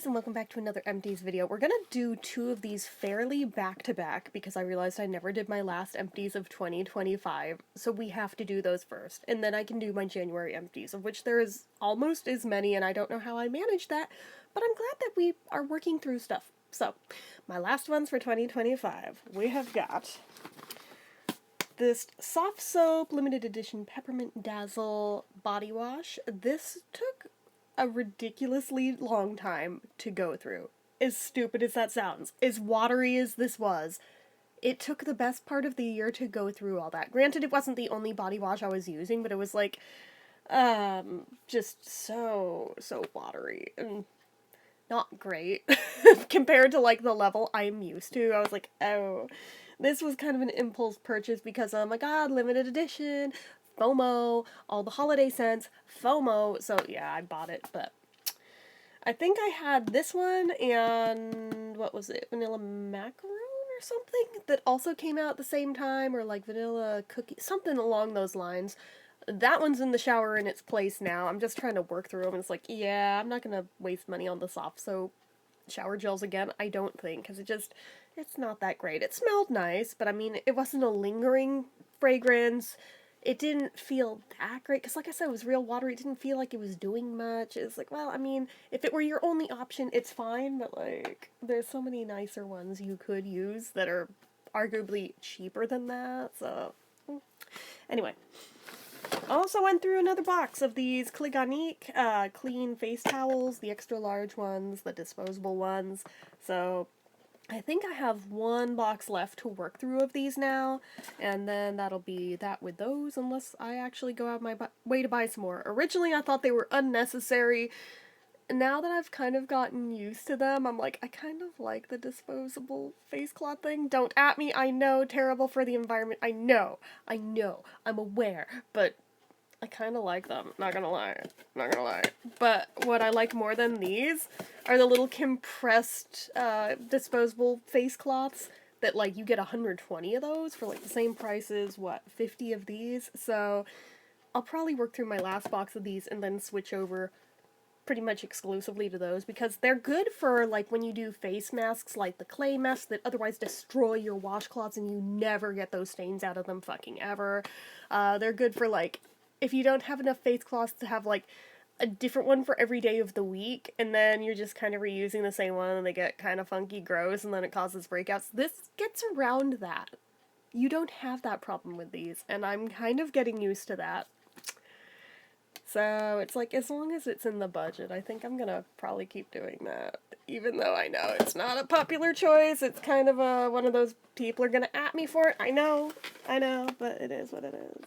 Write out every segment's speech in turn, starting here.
guys, and welcome back to another empties video. We're gonna do two of these fairly back-to-back because I realized I never did my last empties of 2025, so we have to do those first, and then I can do my January empties, of which there is almost as many, and I don't know how I managed that, but I'm glad that we are working through stuff. So, my last ones for 2025, we have got this Soft Soap Limited Edition Peppermint Dazzle Body Wash. This took a ridiculously long time to go through. As stupid as that sounds, as watery as this was, it took the best part of the year to go through all that. Granted, it wasn't the only body wash I was using, but it was like, just so watery and not great compared to like the level I'm used to. I was like, oh, this was kind of an impulse purchase because, oh my god, limited edition, FOMO, all the holiday scents, FOMO, so yeah, I bought it, but I think I had this one and, what was it, vanilla macaron or something that also came out at the same time, or like vanilla cookie, something along those lines. That one's in the shower in its place now. I'm just trying to work through them, and it's like, yeah, I'm not gonna waste money on the soft soap shower gels again, I don't think, because it's not that great. It smelled nice, but I mean, it wasn't a lingering fragrance. It didn't feel that great, because like I said, it was real watery. It didn't feel like it was doing much. It's like, well, I mean, if it were your only option, it's fine, but like, there's so many nicer ones you could use that are arguably cheaper than that, so anyway. Also went through another box of these Cliganique clean face towels, the extra large ones, the disposable ones. So I think I have one box left to work through of these now, and then that'll be that with those, unless I actually go out of my way to buy some more. Originally I thought they were unnecessary. Now that I've kind of gotten used to them, I'm like, I kind of like the disposable face cloth thing. Don't at me, I know, terrible for the environment, I know, I'm aware, but I kind of like them, not gonna lie. But what I like more than these are the little compressed disposable face cloths that, like, you get 120 of those for, like, the same price as, what, 50 of these? So I'll probably work through my last box of these and then switch over pretty much exclusively to those, because they're good for, like, when you do face masks, like the clay masks that otherwise destroy your washcloths and you never get those stains out of them fucking ever. They're good for, like, if you don't have enough face cloths to have, like, a different one for every day of the week, and then you're just kind of reusing the same one and they get kind of funky, gross, and then it causes breakouts. This gets around that. You don't have that problem with these, and I'm kind of getting used to that. So it's like, as long as it's in the budget, I think I'm gonna probably keep doing that. Even though I know it's not a popular choice, it's kind of one of those people are gonna at me for it. I know, but it is what it is.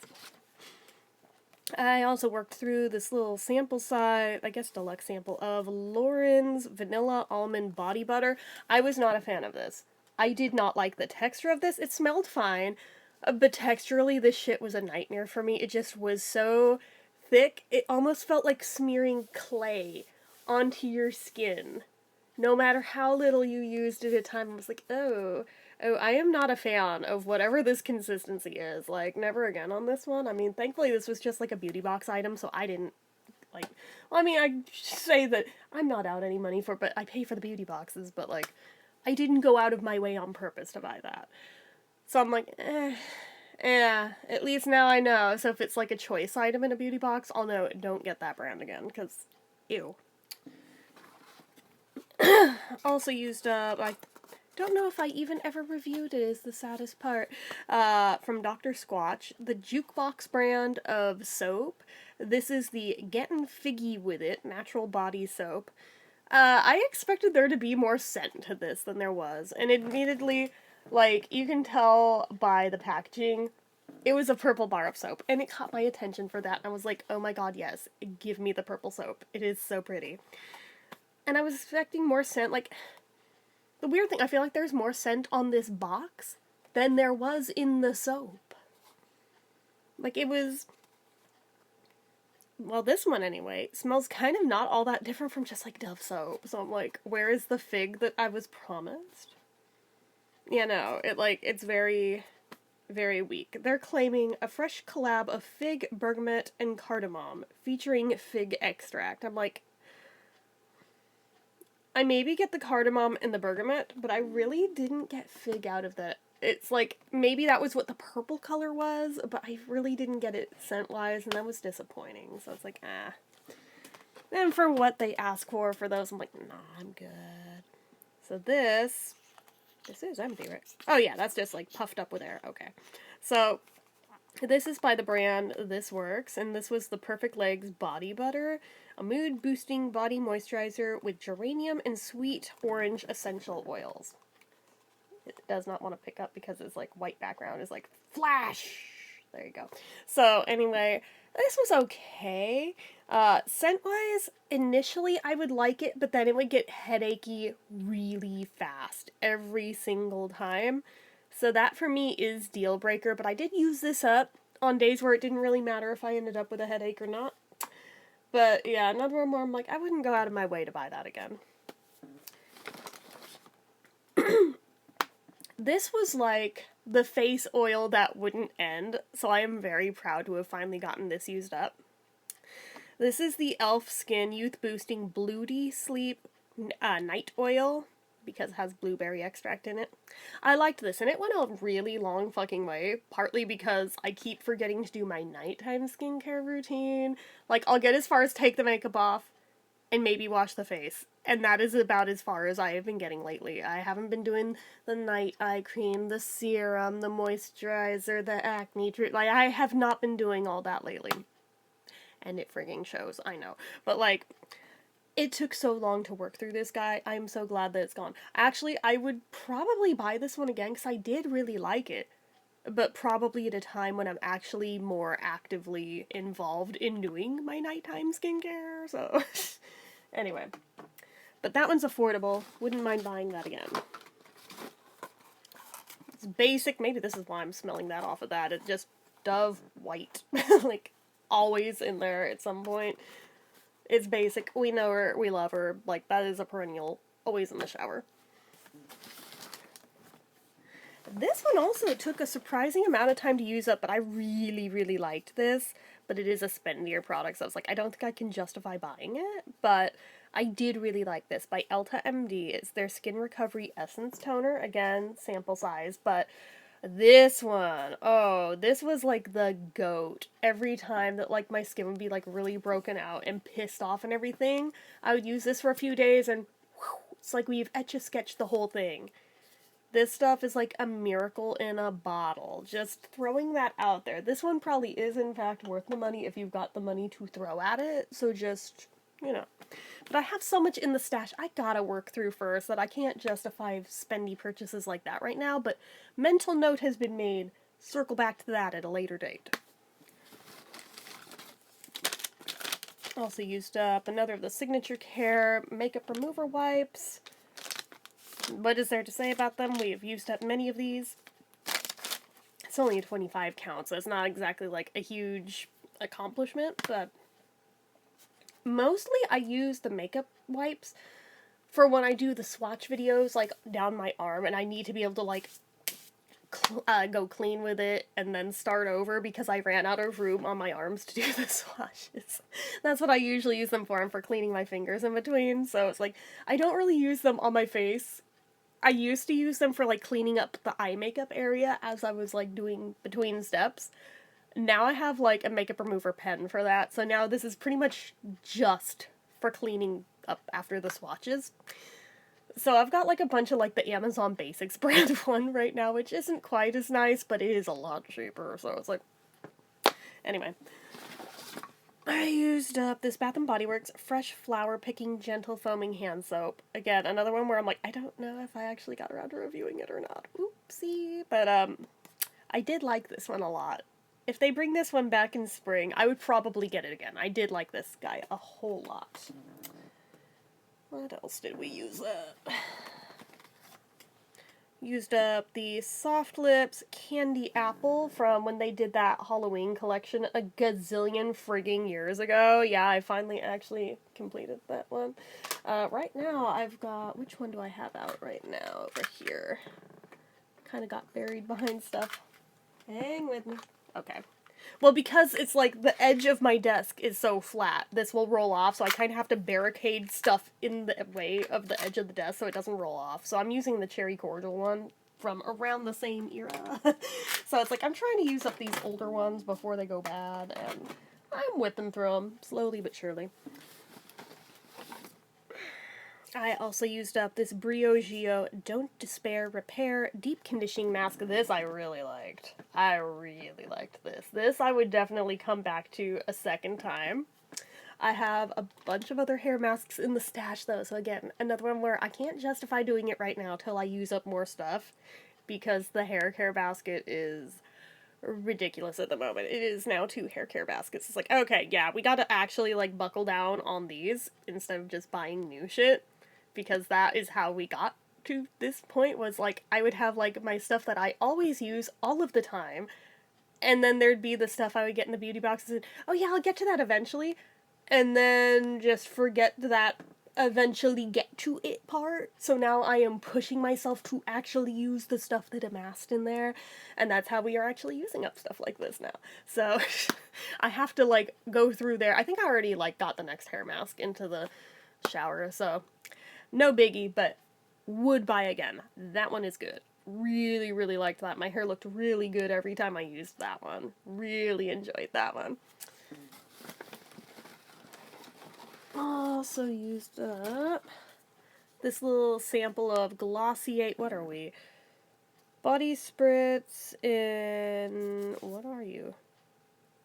I also worked through this little sample size, I guess deluxe sample, of Lauren's Vanilla Almond Body Butter. I was not a fan of this. I did not like the texture of this. It smelled fine, but texturally this shit was a nightmare for me. It just was so thick, it almost felt like smearing clay onto your skin. No matter how little you used at a time, I was like, oh, I am not a fan of whatever this consistency is. Like, never again on this one. I mean, thankfully this was just like a beauty box item, so I didn't, like, well, I mean, I say that I'm not out any money for it, but I pay for the beauty boxes, but, like, I didn't go out of my way on purpose to buy that. So I'm like, yeah, at least now I know. So if it's like a choice item in a beauty box, I'll know, don't get that brand again, because, ew. Also used, I don't know if I even ever reviewed it, is the saddest part, from Dr. Squatch, the Jukebox brand of soap. This is the Gettin' Figgy With It natural body soap. I expected there to be more scent to this than there was, and admittedly, like, you can tell by the packaging, it was a purple bar of soap, and it caught my attention for that, and I was like, oh my god, yes, give me the purple soap. It is so pretty. And I was expecting more scent, like, the weird thing, I feel like there's more scent on this box than there was in the soap. Like, it was, well, this one anyway, smells kind of not all that different from just, like, Dove soap, so I'm like, where is the fig that I was promised? Yeah, no, it's very, very weak. They're claiming a fresh collab of fig, bergamot, and cardamom, featuring fig extract. I'm like, I maybe get the cardamom and the bergamot, but I really didn't get fig out of that. It's like, maybe that was what the purple color was, but I really didn't get it scent-wise, and that was disappointing. So it's like, ah. And for what they ask for those, I'm like, nah, I'm good. So this is empty, right? Oh yeah, that's just like puffed up with air. Okay. So this is by the brand This Works, and this was the Perfect Legs Body Butter, a mood-boosting body moisturizer with geranium and sweet orange essential oils. It does not want to pick up because it's like white background is like flash. There you go. So anyway, this was okay. Scent-wise, initially I would like it, but then it would get headachy really fast every single time. So that for me is deal breaker, but I did use this up on days where it didn't really matter if I ended up with a headache or not. But yeah, another one where I'm like, I wouldn't go out of my way to buy that again. This was like the face oil that wouldn't end, so I am very proud to have finally gotten this used up. This is the e.l.f. Skin Youth Boosting Bluey Sleep Night Oil, because it has blueberry extract in it. I liked this, and it went a really long fucking way, partly because I keep forgetting to do my nighttime skincare routine. Like, I'll get as far as take the makeup off, and maybe wash the face. And that is about as far as I have been getting lately. I haven't been doing the night eye cream, the serum, the moisturizer, the acne treatment. Like, I have not been doing all that lately. And it frigging shows, I know. But, like, it took so long to work through this guy. I'm so glad that it's gone. Actually, I would probably buy this one again because I did really like it. But probably at a time when I'm actually more actively involved in doing my nighttime skincare. So, anyway. But that one's affordable. Wouldn't mind buying that again. It's basic. Maybe this is why I'm smelling that off of that. It's just Dove White. Like, always in there at some point. It's basic. We know her. We love her. Like, that is a perennial. Always in the shower. This one also took a surprising amount of time to use up, but I really, really liked this. But it is a spendier product, so I was like, I don't think I can justify buying it. But I did really like this by Elta MD. It's their Skin Recovery Essence Toner. Again, sample size, but this one, oh, this was like the goat. Every time that like my skin would be like really broken out and pissed off and everything, I would use this for a few days and whew, it's like we've etch-a-sketched the whole thing. This stuff is like a miracle in a bottle. Just throwing that out there. This one probably is in fact worth the money if you've got the money to throw at it. So just, you know. But I have so much in the stash I gotta work through first that I can't justify spendy purchases like that right now. But mental note has been made. Circle back to that at a later date. Also used up another of the Signature Care makeup remover wipes. What is there to say about them? We have used up many of these. It's only a 25 count, so it's not exactly like a huge accomplishment, but mostly I use the makeup wipes for when I do the swatch videos, like down my arm, and I need to be able to like go clean with it and then start over because I ran out of room on my arms to do the swatches. That's what I usually use them for, and for cleaning my fingers in between, so it's like, I don't really use them on my face. I used to use them for, like, cleaning up the eye makeup area as I was, like, doing between steps. Now I have, like, a makeup remover pen for that, so now this is pretty much just for cleaning up after the swatches. So I've got, like, a bunch of, like, the Amazon Basics brand one right now, which isn't quite as nice, but it is a lot cheaper, so it's like... Anyway. I used up this Bath & Body Works Fresh Flower Picking Gentle Foaming Hand Soap. Again, another one where I'm like, I don't know if I actually got around to reviewing it or not. Oopsie. But, I did like this one a lot. If they bring this one back in spring, I would probably get it again. I did like this guy a whole lot. What else did we use up? Used up the Soft Lips Candy Apple from when they did that Halloween collection a gazillion frigging years ago. Yeah, I finally actually completed that one. Right now I've got, which one do I have out right now? Over here. Kind of got buried behind stuff. Hang with me. Okay. Well, because it's like the edge of my desk is so flat, this will roll off, so I kind of have to barricade stuff in the way of the edge of the desk so it doesn't roll off. So I'm using the cherry cordial one from around the same era. So it's like I'm trying to use up these older ones before they go bad, and I'm whipping through them slowly but surely. I also used up this Briogeo Don't Despair Repair Deep Conditioning Mask. This I really liked. I really liked this. This I would definitely come back to a second time. I have a bunch of other hair masks in the stash though, so again, another one where I can't justify doing it right now till I use up more stuff, because the hair care basket is ridiculous at the moment. It is now 2 hair care baskets. It's like, okay, yeah, we gotta actually like buckle down on these instead of just buying new shit, because that is how we got to this point, was like I would have like my stuff that I always use all of the time, and then there'd be the stuff I would get in the beauty boxes and, oh yeah, I'll get to that eventually, and then just forget that eventually get to it part. So now I am pushing myself to actually use the stuff that amassed in there, and that's how we are actually using up stuff like this now. So I have to like go through there. I think I already like got the next hair mask into the shower, so no biggie, but would buy again. That one is good. Really, really liked that. My hair looked really good every time I used that one. Really enjoyed that one. Also used up this little sample of Glossier, what are we? Body Spritz in, what are you?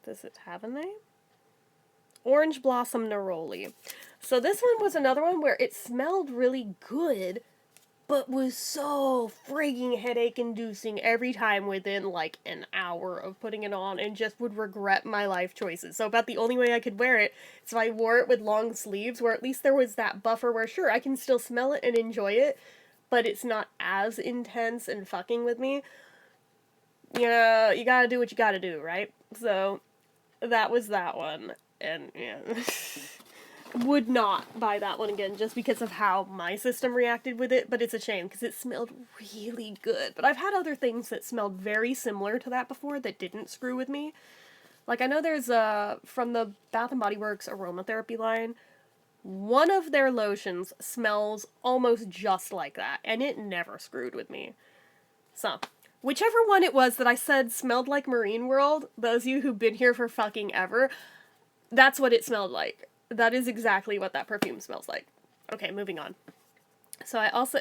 Does it have a name? Orange Blossom Neroli. So this one was another one where it smelled really good, but was so frigging headache-inducing every time within, like, an hour of putting it on, and just would regret my life choices. So about the only way I could wear it is if I wore it with long sleeves, where at least there was that buffer where, sure, I can still smell it and enjoy it, but it's not as intense and fucking with me. You know, you gotta do what you gotta do, right? So, that was that one. And, yeah... would not buy that one again just because of how my system reacted with it, but it's a shame because it smelled really good. But I've had other things that smelled very similar to that before that didn't screw with me. Like, I know there's from the Bath & Body Works aromatherapy line, one of their lotions smells almost just like that, and it never screwed with me. So, whichever one it was that I said smelled like Marine World, those of you who've been here for fucking ever, that's what it smelled like. That is exactly what that perfume smells like. Okay, moving on. So I also,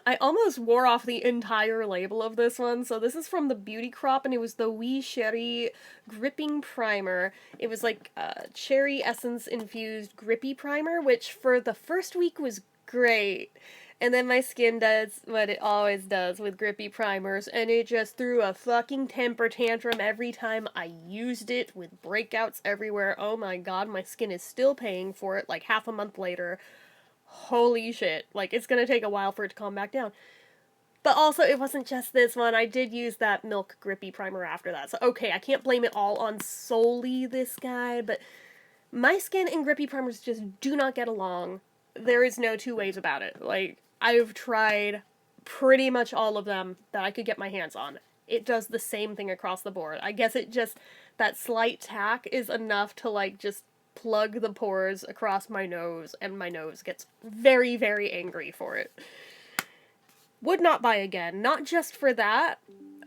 I almost wore off the entire label of this one. So this is from the Beauty Crop, and it was the Wee Sherry Gripping Primer. It was like a cherry essence infused grippy primer, which for the first week was great. And then my skin does what it always does with grippy primers, and it just threw a fucking temper tantrum every time I used it, with breakouts everywhere. Oh my god, my skin is still paying for it, like half a month later. Holy shit. Like, it's gonna take a while for it to calm back down. But also, it wasn't just this one. I did use that Milk Grippy Primer after that. So, okay, I can't blame it all on solely this guy, but my skin and grippy primers just do not get along. There is no two ways about it. Like, I've tried pretty much all of them that I could get my hands on. It does the same thing across the board. I guess it just, that slight tack is enough to, like, just plug the pores across my nose, and my nose gets very, very angry for it. Would not buy again. Not just for that,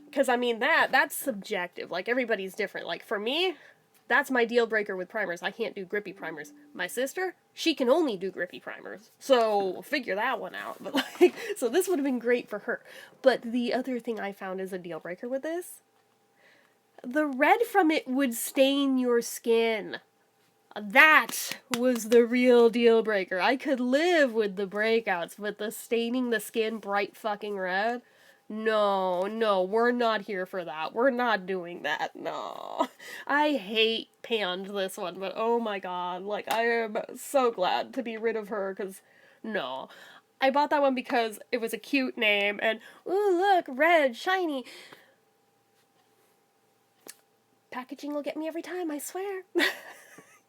because, I mean, that's subjective. Like, everybody's different. Like, for me, that's my deal breaker with primers. I can't do grippy primers. My sister, she can only do grippy primers. So, figure that one out. But, like, so this would have been great for her. But the other thing I found is a deal breaker with this. The red from it would stain your skin. That was the real deal breaker. I could live with the breakouts, but the staining the skin bright fucking red? No, we're not here for that. We're not doing that, no. I hate panned this one, but oh my god, like, I am so glad to be rid of her, because, no. I bought that one because it was a cute name, and, ooh, look, red, shiny. Packaging will get me every time, I swear.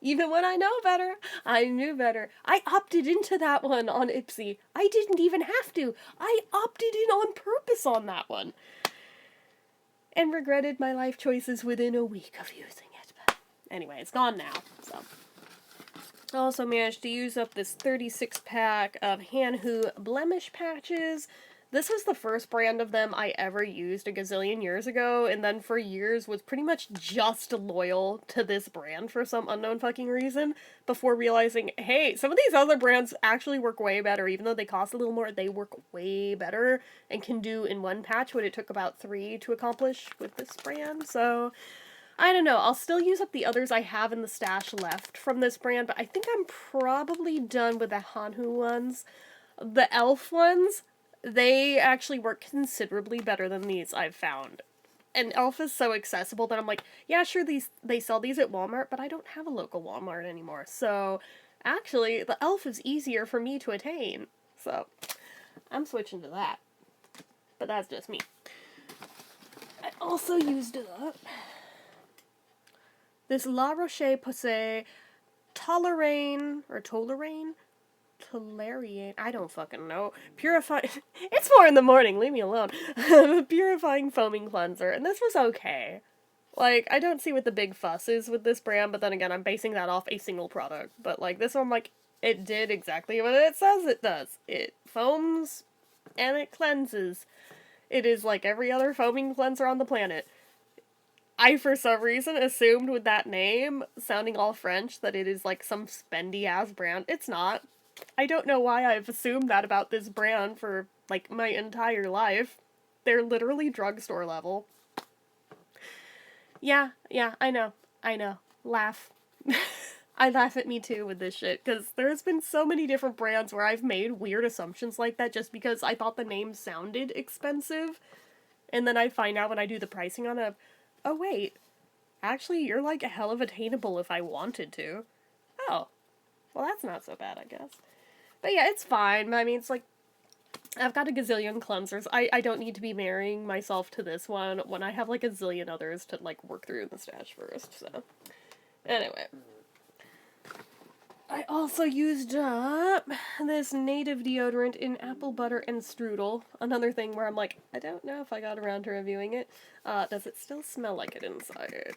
Even when I know better, I knew better. I opted into that one on Ipsy. I didn't even have to. I opted in on purpose on that one. and regretted my life choices within a week of using it. But anyway, it's gone now, so. I also managed to use up this 36 pack of Hanhu blemish patches. This was the first brand of them I ever used a gazillion years ago, and then for years was pretty much just loyal to this brand for some unknown fucking reason, before realizing, hey, some of these other brands actually work way better. Even though they cost a little more, they work way better and can do in one patch what it took about 3 to accomplish with this brand, so I don't know, I'll still use up the others I have in the stash left from this brand, but I think I'm probably done with the Hanhu ones. The elf ones, they actually work considerably better than these I've found. And elf is so accessible that I'm like, yeah, sure, they sell these at Walmart, but I don't have a local Walmart anymore. So, actually, the elf is easier for me to attain. So, I'm switching to that. But that's just me. I also used up this La Roche-Posay Toleraine, I don't fucking know. It's 4 in the morning, leave me alone. Purifying foaming cleanser, and this was okay. Like, I don't see what the big fuss is with this brand, but then again, I'm basing that off a single product. But, like, this one, like, it did exactly what it says it does. It foams, and it cleanses. It is like every other foaming cleanser on the planet. I, for some reason, assumed with that name, sounding all French, that it is like some spendy-ass brand. It's not. I don't know why I've assumed that about this brand for, like, my entire life. They're literally drugstore level. Yeah, I know. Laugh. I laugh at me too with this shit, because there's been so many different brands where I've made weird assumptions like that just because I thought the name sounded expensive, and then I find out when I do the pricing on it, oh wait, actually you're like a hell of attainable if I wanted to. Oh, well that's not so bad, I guess. But yeah, it's fine. I mean, it's like, I've got a gazillion cleansers. I don't need to be marrying myself to this one when I have like a zillion others to like work through in the stash first, so. Anyway. I also used up this native deodorant in apple butter and strudel. Another thing where I'm like, I don't know if I got around to reviewing it. Does it still smell like it inside?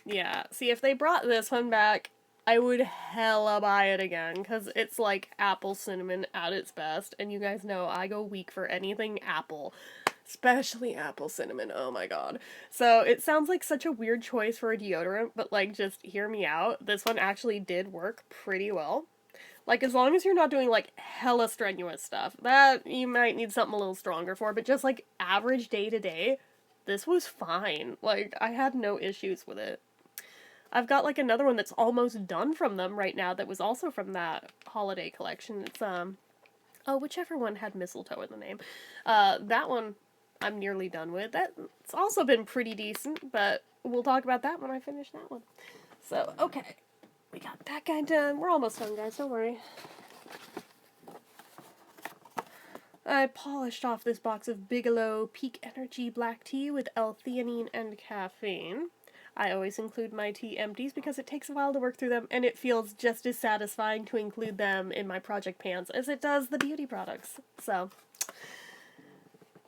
Yeah, see, if they brought this one back, I would hella buy it again, because it's like apple cinnamon at its best, and you guys know I go weak for anything apple. Especially apple cinnamon, oh my god. So, it sounds like such a weird choice for a deodorant, but like, just hear me out. This one actually did work pretty well. Like, as long as you're not doing, like, hella strenuous stuff, that you might need something a little stronger for, but just, like, average day-to-day, this was fine. Like, I had no issues with it. I've got, like, another one that's almost done from them right now that was also from that holiday collection. It's, whichever one had mistletoe in the name. That one I'm nearly done with. That's also been pretty decent, but we'll talk about that when I finish that one. So, okay. We got that guy done. We're almost done, guys. Don't worry. I polished off this box of Bigelow Peak Energy Black Tea with L-theanine and caffeine. I always include my tea empties because it takes a while to work through them, and it feels just as satisfying to include them in my project pans as it does the beauty products. So,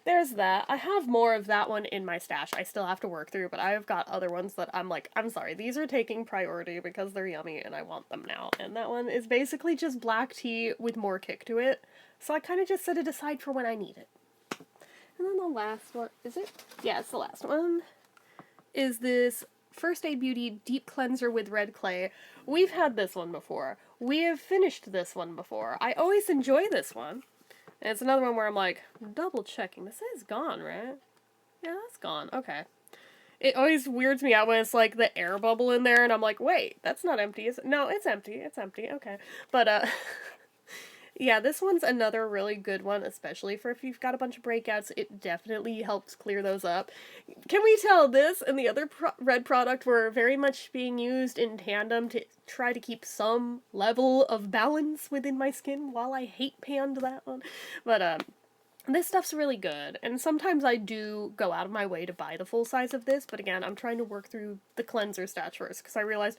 there's that. I have more of that one in my stash I still have to work through, but I've got other ones that I'm like, I'm sorry, these are taking priority because they're yummy and I want them now. And that one is basically just black tea with more kick to it. So I kind of just set it aside for when I need it. And then the last one, is it? Yeah, it's the last one. Is this First Aid Beauty Deep Cleanser with Red Clay. We've had this one before. We have finished this one before. I always enjoy this one. And it's another one where I'm like, double checking. This is gone, right? Yeah, that's gone. Okay. It always weirds me out when it's like the air bubble in there and I'm like, wait, that's not empty. No, it's empty. It's empty. Okay. But, yeah, this one's another really good one, especially for if you've got a bunch of breakouts. It definitely helps clear those up. Can we tell this and the other red product were very much being used in tandem to try to keep some level of balance within my skin while I hate panned that one? But, this stuff's really good, and sometimes I do go out of my way to buy the full size of this, but again, I'm trying to work through the cleanser stash first, because I realized,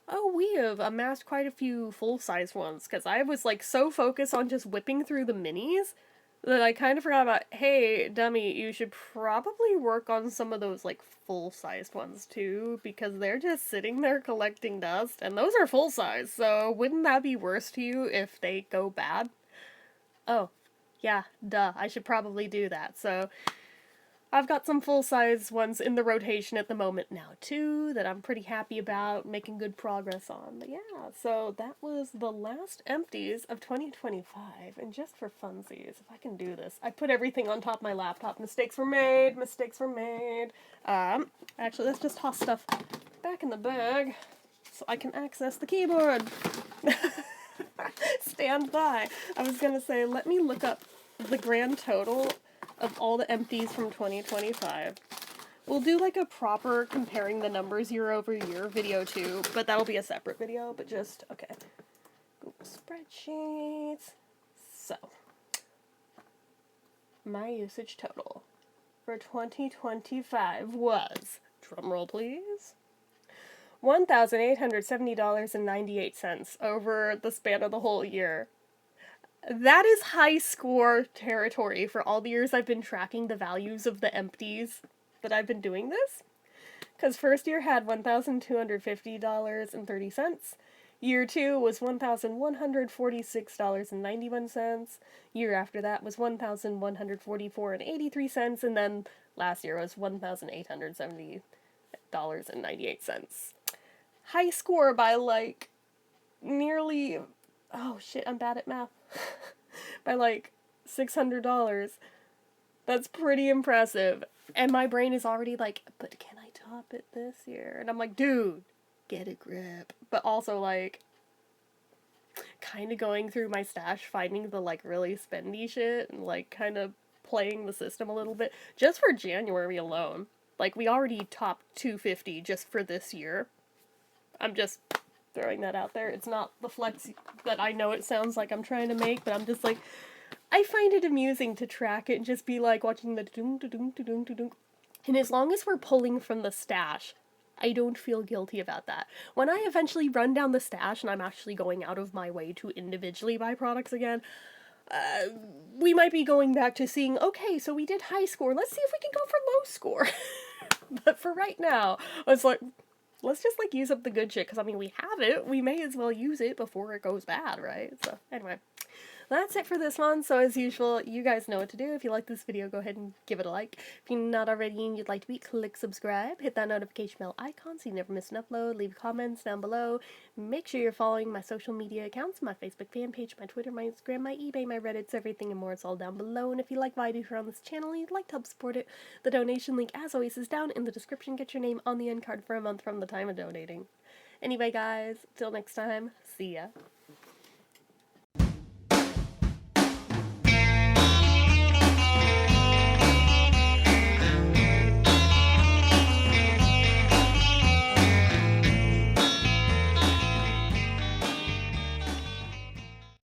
oh, we have amassed quite a few full-size ones, because I was, like, so focused on just whipping through the minis that I kind of forgot about. Hey, dummy, you should probably work on some of those, like, full-sized ones, too, because they're just sitting there collecting dust, and those are full-size, so wouldn't that be worse to you if they go bad? Oh, yeah, duh, I should probably do that, so I've got some full-size ones in the rotation at the moment now, too, that I'm pretty happy about, making good progress on. But yeah, so that was the last empties of 2025, and just for funsies, if I can do this. I put everything on top of my laptop. Mistakes were made, mistakes were made. Actually, let's just toss stuff back in the bag so I can access the keyboard. Stand by. I was gonna say, let me look up the grand total of all the empties from 2025. We'll do like a proper comparing the numbers year over year video too, but that'll be a separate video, but just, okay. Google Spreadsheets. So, my usage total for 2025 was, drumroll please, $1,870.98 over the span of the whole year. That is high score territory for all the years I've been tracking the values of the empties that I've been doing this. Because first year had $1,250.30. Year 2 was $1,146.91. Year after that was $1,144.83, and then last year was $1,870.98. High score by like nearly, oh shit, I'm bad at math. By like $600. That's pretty impressive. And my brain is already like, but can I top it this year? And I'm like, dude, get a grip. But also like, kind of going through my stash, finding the like really spendy shit, and like kind of playing the system a little bit. Just for January alone. Like, we already topped 250 just for this year. I'm just throwing that out there. It's not the flex that I know it sounds like I'm trying to make, but I'm just like, I find it amusing to track it and just be like watching the dunk. And as long as we're pulling from the stash, I don't feel guilty about that. When I eventually run down the stash and I'm actually going out of my way to individually buy products again, we might be going back to seeing, okay, so we did high score, let's see if we can go for low score. But for right now, it's like, let's just like use up the good shit, because I mean, we have it, we may as well use it before it goes bad, right? So anyway, that's it for this one. So as usual, you guys know what to do. If you like this video, go ahead and give it a like. If you're not already and you'd like to be, click subscribe, hit that notification bell icon so you never miss an upload, leave comments down below. Make sure you're following my social media accounts, my Facebook fan page, my Twitter, my Instagram, my eBay, my Reddits, everything and more. It's all down below. And if you like what I do here on this channel and you'd like to help support it, the donation link, as always, is down in the description. Get your name on the end card for a month from the time of donating. Anyway, guys, till next time, see ya.